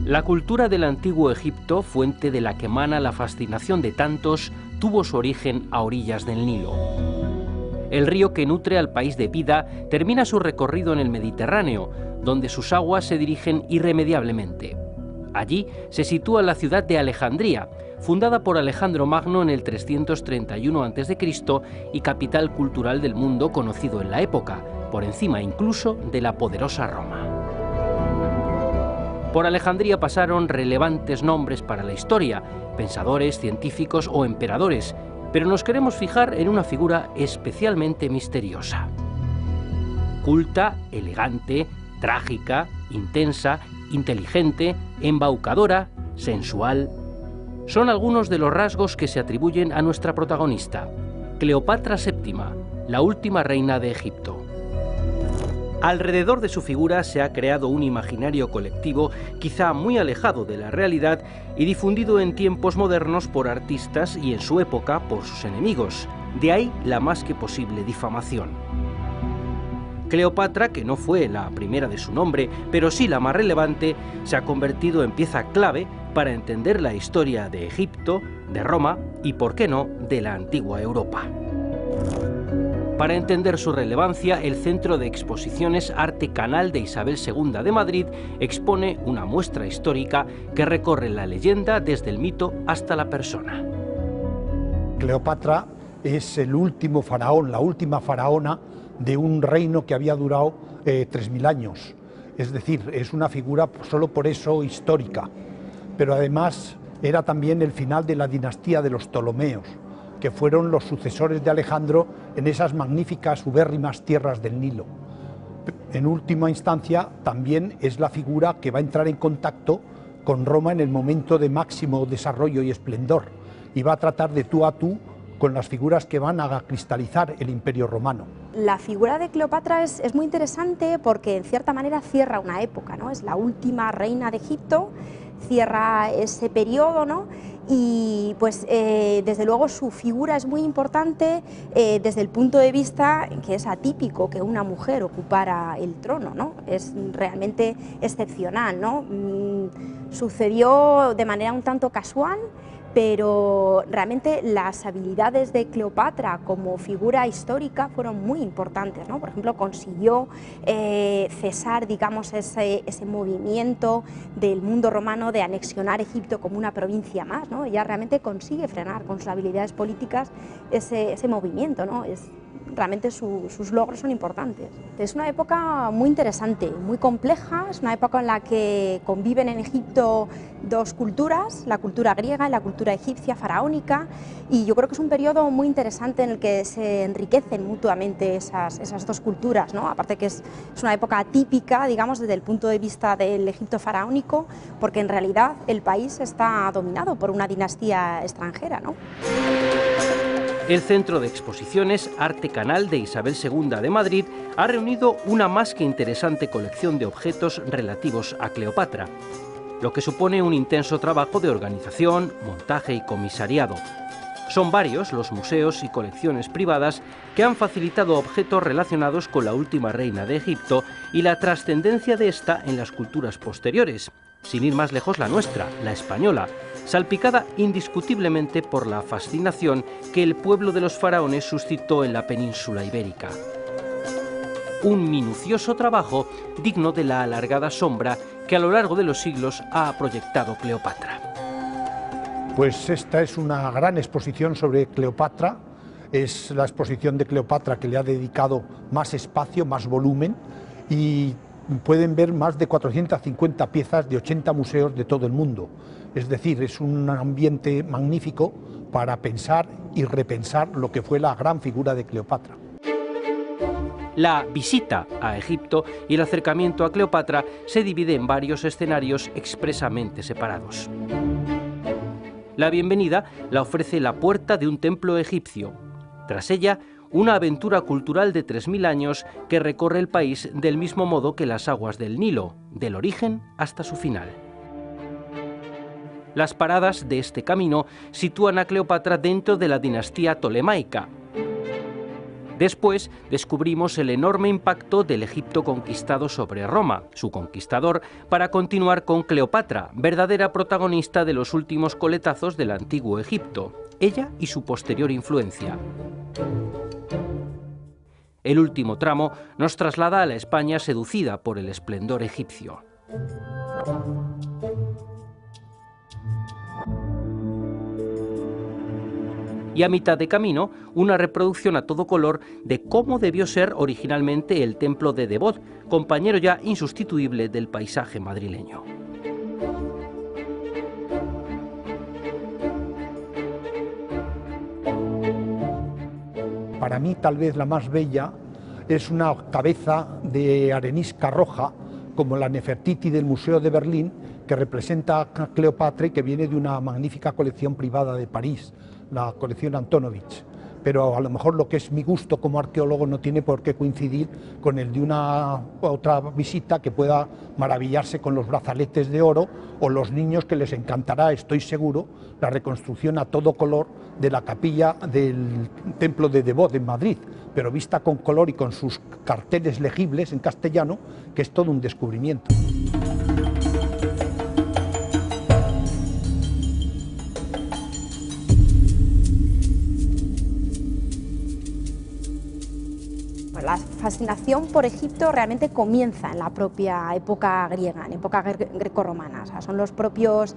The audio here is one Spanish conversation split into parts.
La cultura del antiguo Egipto, fuente de la que emana la fascinación de tantos, tuvo su origen a orillas del Nilo. El río que nutre al país de vida termina su recorrido en el Mediterráneo, donde sus aguas se dirigen irremediablemente. Allí se sitúa la ciudad de Alejandría, fundada por Alejandro Magno en el 331 a.C. y capital cultural del mundo conocido en la época, por encima incluso de la poderosa Roma. Por Alejandría pasaron relevantes nombres para la historia, pensadores, científicos o emperadores, pero nos queremos fijar en una figura especialmente misteriosa. Culta, elegante, trágica, intensa, inteligente, embaucadora, sensual. Son algunos de los rasgos que se atribuyen a nuestra protagonista, Cleopatra VII, la última reina de Egipto. Alrededor de su figura se ha creado un imaginario colectivo quizá muy alejado de la realidad y difundido en tiempos modernos por artistas y en su época por sus enemigos. De ahí la más que posible difamación. Cleopatra, que no fue la primera de su nombre, pero sí la más relevante, se ha convertido en pieza clave para entender la historia de Egipto, de Roma y, por qué no, de la antigua Europa. Para entender su relevancia, el Centro de Exposiciones Arte Canal de Isabel II de Madrid expone una muestra histórica que recorre la leyenda desde el mito hasta la persona. Cleopatra es el último faraón, la última faraona de un reino que había durado 3000 años. Es decir, es una figura solo por eso histórica, pero además era también el final de la dinastía de los Ptolomeos, que fueron los sucesores de Alejandro en esas magníficas ubérrimas tierras del Nilo. En última instancia, también es la figura que va a entrar en contacto con Roma en el momento de máximo desarrollo y esplendor, y va a tratar de tú a tú con las figuras que van a cristalizar el Imperio Romano. La figura de Cleopatra es muy interesante porque en cierta manera cierra una época, ¿no? Es la última reina de Egipto, cierra ese periodo, ¿no? Y pues desde luego su figura es muy importante desde el punto de vista que es atípico que una mujer ocupara el trono, ¿no? Es realmente excepcional, ¿no? Sucedió de manera un tanto casual, pero realmente las habilidades de Cleopatra como figura histórica fueron muy importantes, ¿no? Por ejemplo, consiguió cesar, digamos, ese movimiento del mundo romano de anexionar Egipto como una provincia más, ¿no? Ella realmente consigue frenar con sus habilidades políticas ese movimiento, ¿no? Realmente sus logros son importantes. Es una época muy interesante, muy compleja, es una época en la que conviven en Egipto dos culturas, la cultura griega y la cultura egipcia faraónica, y yo creo que es un periodo muy interesante en el que se enriquecen mutuamente esas dos culturas, ¿no? Aparte que es una época atípica, digamos, desde el punto de vista del Egipto faraónico, porque en realidad el país está dominado por una dinastía extranjera, ¿no? El Centro de Exposiciones Arte Canal de Isabel II de Madrid ha reunido una más que interesante colección de objetos relativos a Cleopatra, lo que supone un intenso trabajo de organización, montaje y comisariado. Son varios los museos y colecciones privadas que han facilitado objetos relacionados con la última reina de Egipto y la trascendencia de esta en las culturas posteriores, sin ir más lejos la nuestra, la española, salpicada indiscutiblemente por la fascinación que el pueblo de los faraones suscitó en la península ibérica. Un minucioso trabajo digno de la alargada sombra que a lo largo de los siglos ha proyectado Cleopatra. Pues esta es una gran exposición sobre Cleopatra, es la exposición de Cleopatra que le ha dedicado más espacio, más volumen, y pueden ver más de 450 piezas de 80 museos de todo el mundo. Es decir, es un ambiente magnífico para pensar y repensar lo que fue la gran figura de Cleopatra. La visita a Egipto y el acercamiento a Cleopatra se divide en varios escenarios expresamente separados. La bienvenida la ofrece la puerta de un templo egipcio. Tras ella, una aventura cultural de 3000 años que recorre el país del mismo modo que las aguas del Nilo, del origen hasta su final. Las paradas de este camino sitúan a Cleopatra dentro de la dinastía tolemaica. Después descubrimos el enorme impacto del Egipto conquistado sobre Roma, su conquistador, para continuar con Cleopatra, verdadera protagonista de los últimos coletazos del antiguo Egipto, ella y su posterior influencia. El último tramo nos traslada a la España seducida por el esplendor egipcio. Y a mitad de camino, una reproducción a todo color de cómo debió ser originalmente el templo de Devot, compañero ya insustituible del paisaje madrileño. Para mí, tal vez la más bella es una cabeza de arenisca roja, como la Nefertiti del Museo de Berlín, que representa a Cleopatra y que viene de una magnífica colección privada de París, la colección Antonovich. Pero a lo mejor lo que es mi gusto como arqueólogo no tiene por qué coincidir con el de una otra visita que pueda maravillarse con los brazaletes de oro, o los niños que les encantará, estoy seguro, la reconstrucción a todo color de la capilla del templo de Devot en Madrid, pero vista con color y con sus carteles legibles en castellano, que es todo un descubrimiento. La fascinación por Egipto realmente comienza en la propia época griega, en época grecorromana. O sea, son los propios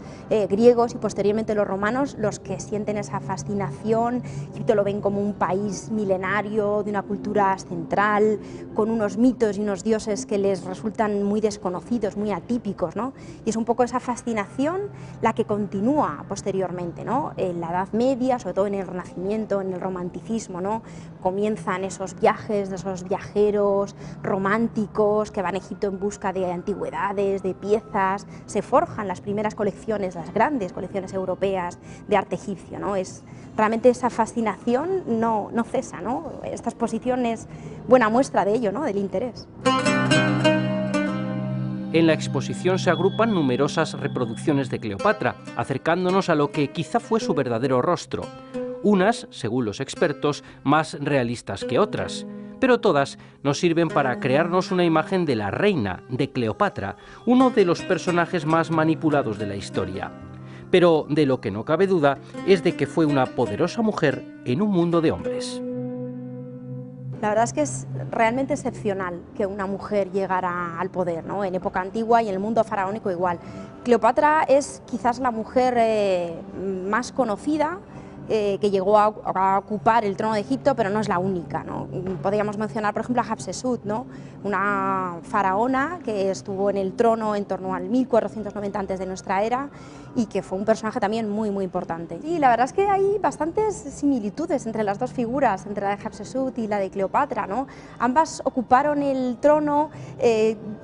griegos y posteriormente los romanos los que sienten esa fascinación. Egipto lo ven como un país milenario, de una cultura central, con unos mitos y unos dioses que les resultan muy desconocidos, muy atípicos, ¿no? Y es un poco esa fascinación la que continúa posteriormente, ¿no? En la Edad Media, sobre todo en el Renacimiento, en el Romanticismo, ¿no? Comienzan esos viajes de esos viajeros románticos que van a Egipto en busca de antigüedades, de piezas, se forjan las primeras colecciones, las grandes colecciones europeas de arte egipcio, ¿no? Es realmente esa fascinación no cesa, ¿no? Esta exposición es buena muestra de ello, ¿no? Del interés. En la exposición se agrupan numerosas reproducciones de Cleopatra, acercándonos a lo que quizá fue su verdadero rostro. Unas, según los expertos, más realistas que otras, pero todas nos sirven para crearnos una imagen de la reina, de Cleopatra, uno de los personajes más manipulados de la historia. Pero de lo que no cabe duda es de que fue una poderosa mujer en un mundo de hombres. La verdad es que es realmente excepcional que una mujer llegara al poder, ¿no? En época antigua y en el mundo faraónico igual. Cleopatra es quizás la mujer más conocida que llegó a ocupar el trono de Egipto, pero no es la única, ¿no? Podríamos mencionar, por ejemplo, a Hatshepsut, ¿no? Una faraona que estuvo en el trono en torno al 1490 antes de nuestra era y que fue un personaje también muy importante. Y la verdad es que hay bastantes similitudes entre las dos figuras, entre la de Hatshepsut y la de Cleopatra, ¿no? Ambas ocuparon el trono,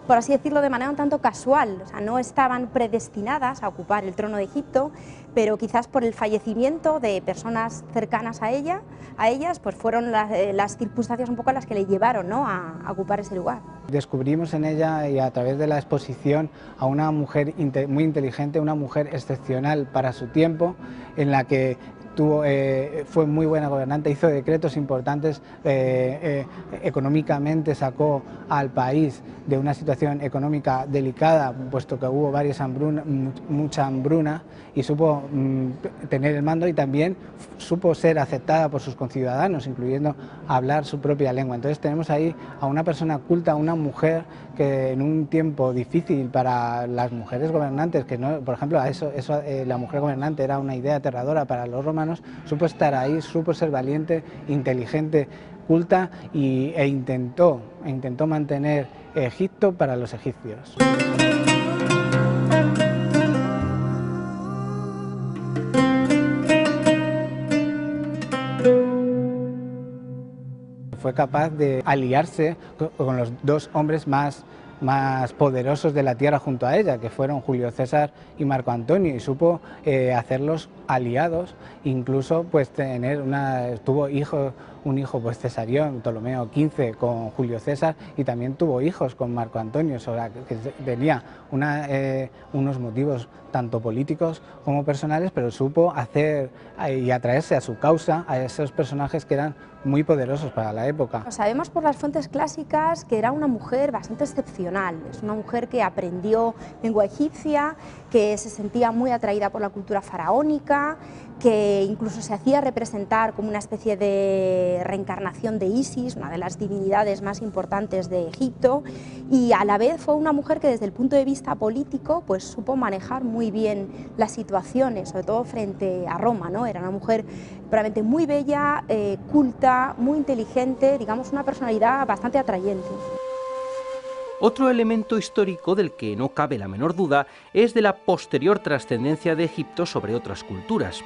por así decirlo, de manera un tanto casual, o sea, no estaban predestinadas a ocupar el trono de Egipto, pero quizás por el fallecimiento de personas cercanas a ellas, pues fueron las circunstancias un poco las que le llevaron, ¿no? a ocupar ese lugar. Descubrimos en ella y a través de la exposición a una mujer muy inteligente, una mujer excepcional para su tiempo, en la que fue muy buena gobernante, hizo decretos importantes, económicamente sacó al país de una situación económica delicada, puesto que hubo mucha hambruna, y supo tener el mando y también supo ser aceptada por sus conciudadanos, incluyendo hablar su propia lengua. Entonces tenemos ahí a una persona culta, una mujer que en un tiempo difícil para las mujeres gobernantes, que no, por ejemplo, la mujer gobernante era una idea aterradora para los romanos, supo estar ahí, supo ser valiente, inteligente, culta e intentó mantener Egipto para los egipcios. Fue capaz de aliarse con los dos hombres más más poderosos de la tierra junto a ella, que fueron Julio César y Marco Antonio, y supo hacerlos aliados, incluso pues tuvo un hijo pues Cesarión, Ptolomeo XV con Julio César, y también tuvo hijos con Marco Antonio, sobre que tenía unos motivos tanto políticos como personales, pero supo hacer y atraerse a su causa a esos personajes que eran muy poderosos para la época. Sabemos por las fuentes clásicas que era una mujer bastante excepcional, es una mujer que aprendió lengua egipcia, que se sentía muy atraída por la cultura faraónica, que incluso se hacía representar como una especie de reencarnación de Isis, una de las divinidades más importantes de Egipto, y a la vez fue una mujer que desde el punto de vista político pues supo manejar muy bien las situaciones, sobre todo frente a Roma, ¿no? Era una mujer realmente muy bella, culta, muy inteligente, digamos una personalidad bastante atrayente. Otro elemento histórico del que no cabe la menor duda es de la posterior trascendencia de Egipto sobre otras culturas.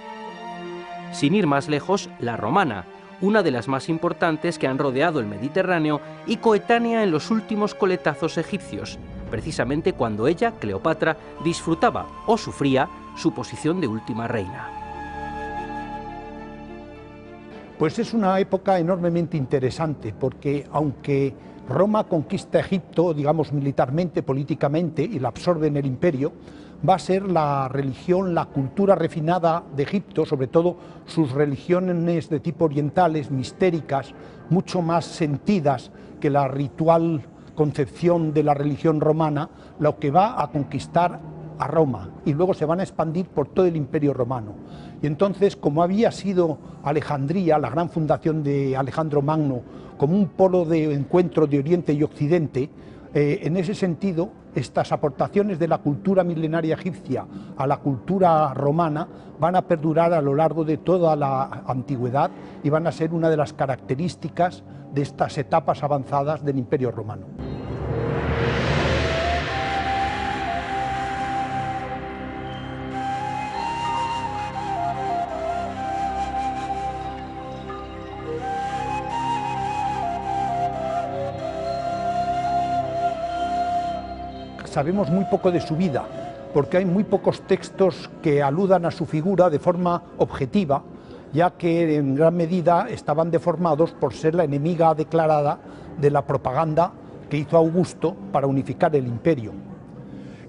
Sin ir más lejos, la romana, una de las más importantes que han rodeado el Mediterráneo y coetánea en los últimos coletazos egipcios, precisamente cuando ella, Cleopatra, disfrutaba o sufría su posición de última reina. Pues es una época enormemente interesante, porque aunque Roma conquista Egipto, digamos militarmente, políticamente, y la absorbe en el imperio, va a ser la religión, la cultura refinada de Egipto, sobre todo sus religiones de tipo orientales, mistéricas, mucho más sentidas que la ritual concepción de la religión romana, lo que va a conquistar a Roma, y luego se van a expandir por todo el imperio romano. Y entonces, como había sido Alejandría, la gran fundación de Alejandro Magno, como un polo de encuentro de Oriente y Occidente, en ese sentido, estas aportaciones de la cultura milenaria egipcia a la cultura romana van a perdurar a lo largo de toda la antigüedad y van a ser una de las características de estas etapas avanzadas del Imperio Romano. Sabemos muy poco de su vida, porque hay muy pocos textos que aludan a su figura de forma objetiva, ya que en gran medida estaban deformados por ser la enemiga declarada de la propaganda que hizo Augusto para unificar el imperio.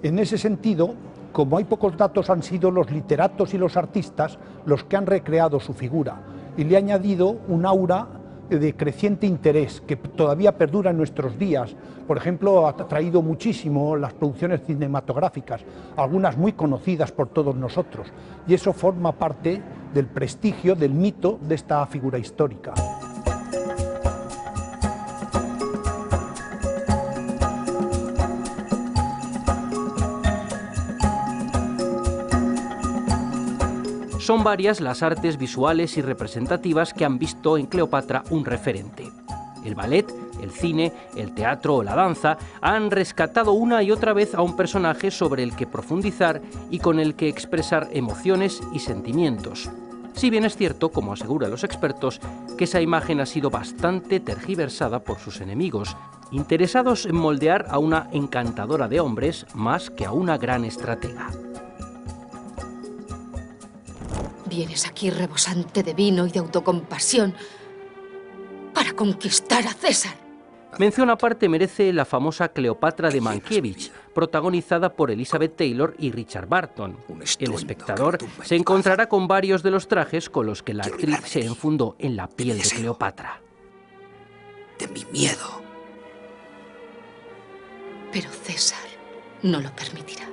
En ese sentido, como hay pocos datos, han sido los literatos y los artistas los que han recreado su figura y le han añadido un aura de creciente interés que todavía perdura en nuestros días. Por ejemplo, ha traído muchísimo las producciones cinematográficas, algunas muy conocidas por todos nosotros, y eso forma parte del prestigio, del mito de esta figura histórica. Son varias las artes visuales y representativas que han visto en Cleopatra un referente. El ballet, el cine, el teatro o la danza han rescatado una y otra vez a un personaje sobre el que profundizar y con el que expresar emociones y sentimientos. Si bien es cierto, como aseguran los expertos, que esa imagen ha sido bastante tergiversada por sus enemigos, interesados en moldear a una encantadora de hombres más que a una gran estratega. Vienes aquí rebosante de vino y de autocompasión para conquistar a César. Mención aparte merece la famosa Cleopatra de Mankiewicz, protagonizada por Elizabeth Taylor y Richard Burton. El espectador se encontrará con varios de los trajes con los que la actriz se enfundó en la piel de Cleopatra. De mi miedo. Pero César no lo permitirá.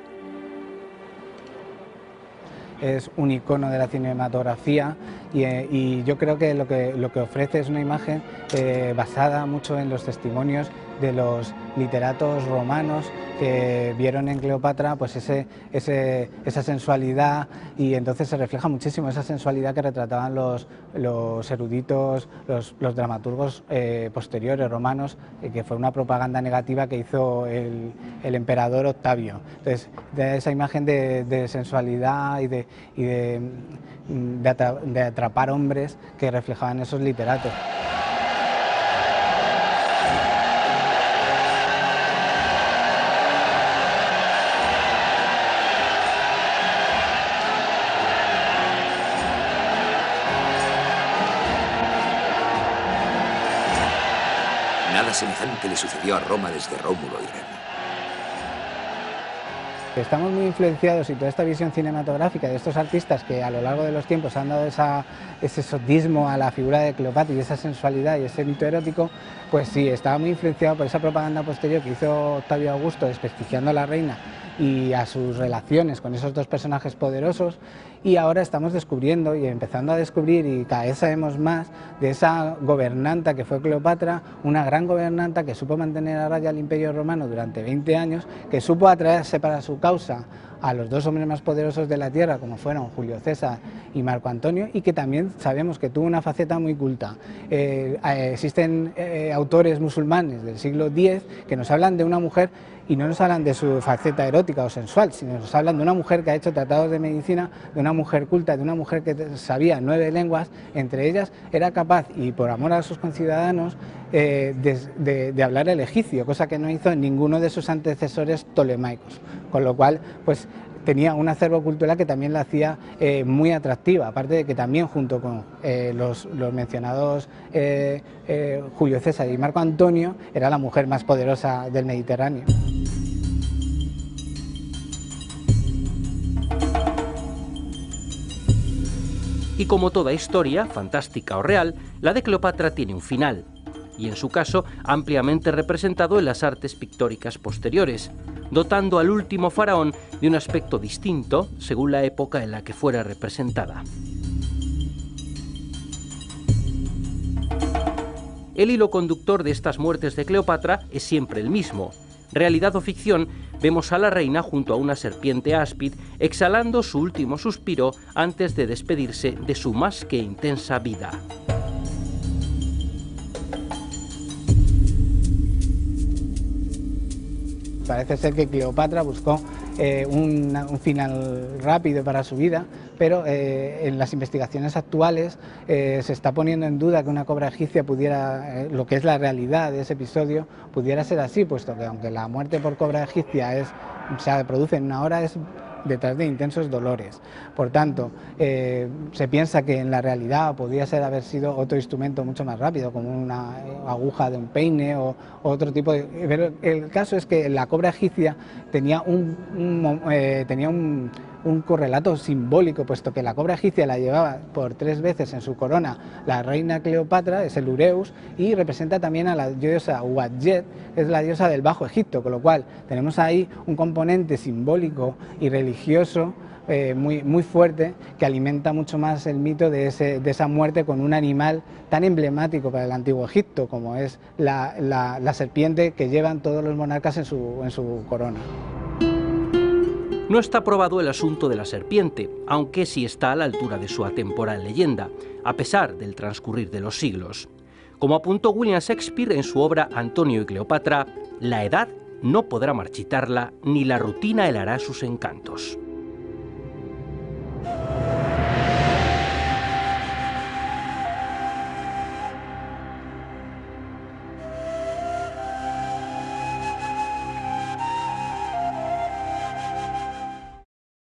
Es un icono de la cinematografía y yo creo que lo que ofrece es una imagen basada mucho en los testimonios de los literatos romanos que vieron en Cleopatra pues esa sensualidad, y entonces se refleja muchísimo esa sensualidad que retrataban los eruditos, los dramaturgos posteriores romanos, que fue una propaganda negativa que hizo el emperador Octavio. Entonces, de esa imagen de sensualidad y de atrapar hombres que reflejaban esos literatos. semejante le sucedió a Roma desde Rómulo y Remo. Estamos muy influenciados y toda esta visión cinematográfica de estos artistas que a lo largo de los tiempos han dado ese exotismo a la figura de Cleopatra y esa sensualidad y ese mito erótico, pues sí, estaba muy influenciado por esa propaganda posterior que hizo Octavio Augusto desprestigiando a la reina y a sus relaciones con esos dos personajes poderosos, y ahora estamos descubriendo y empezando a descubrir, y cada vez sabemos más de esa gobernanta que fue Cleopatra, una gran gobernanta que supo mantener a raya al Imperio Romano durante 20 años, que supo atraerse para su causa a los dos hombres más poderosos de la tierra, como fueron Julio César y Marco Antonio, y que también sabemos que tuvo una faceta muy culta. Existen autores musulmanes del siglo X que nos hablan de una mujer, y no nos hablan de su faceta erótica o sensual, sino nos hablan de una mujer que ha hecho tratados de medicina, de una mujer culta, de una mujer que sabía 9 lenguas, entre ellas era capaz, y por amor a sus conciudadanos, de hablar el egipcio, cosa que no hizo ninguno de sus antecesores ptolemaicos, con lo cual pues tenía un acervo cultural que también la hacía muy atractiva, aparte de que también junto con los mencionados Julio César y Marco Antonio era la mujer más poderosa del Mediterráneo. Y como toda historia, fantástica o real, la de Cleopatra tiene un final, y en su caso ampliamente representado en las artes pictóricas posteriores, dotando al último faraón de un aspecto distinto según la época en la que fuera representada. El hilo conductor de estas muertes de Cleopatra es siempre el mismo. Realidad o ficción, vemos a la reina junto a una serpiente áspid exhalando su último suspiro antes de despedirse de su más que intensa vida. Parece ser que Cleopatra buscó un final rápido para su vida, pero en las investigaciones actuales se está poniendo en duda que una cobra egipcia pudiera, lo que es la realidad de ese episodio, pudiera ser así, puesto que aunque la muerte por cobra egipcia se produce en una hora, es detrás de intensos dolores. Por tanto, se piensa que en la realidad podría haber sido otro instrumento mucho más rápido, como una aguja de un peine o otro tipo de... Pero el caso es que la cobra egipcia tenía un correlato simbólico, puesto que la cobra egipcia la llevaba por 3 veces en su corona la reina Cleopatra, es el Ureus, y representa también a la diosa Uadjet, que es la diosa del Bajo Egipto, con lo cual tenemos ahí un componente simbólico y religioso muy fuerte, que alimenta mucho más el mito de esa muerte con un animal tan emblemático para el antiguo Egipto, como es la serpiente que llevan todos los monarcas en su corona. No está probado el asunto de la serpiente, aunque sí está a la altura de su atemporal leyenda, a pesar del transcurrir de los siglos. Como apuntó William Shakespeare en su obra Antonio y Cleopatra, la edad no podrá marchitarla ni la rutina helará sus encantos.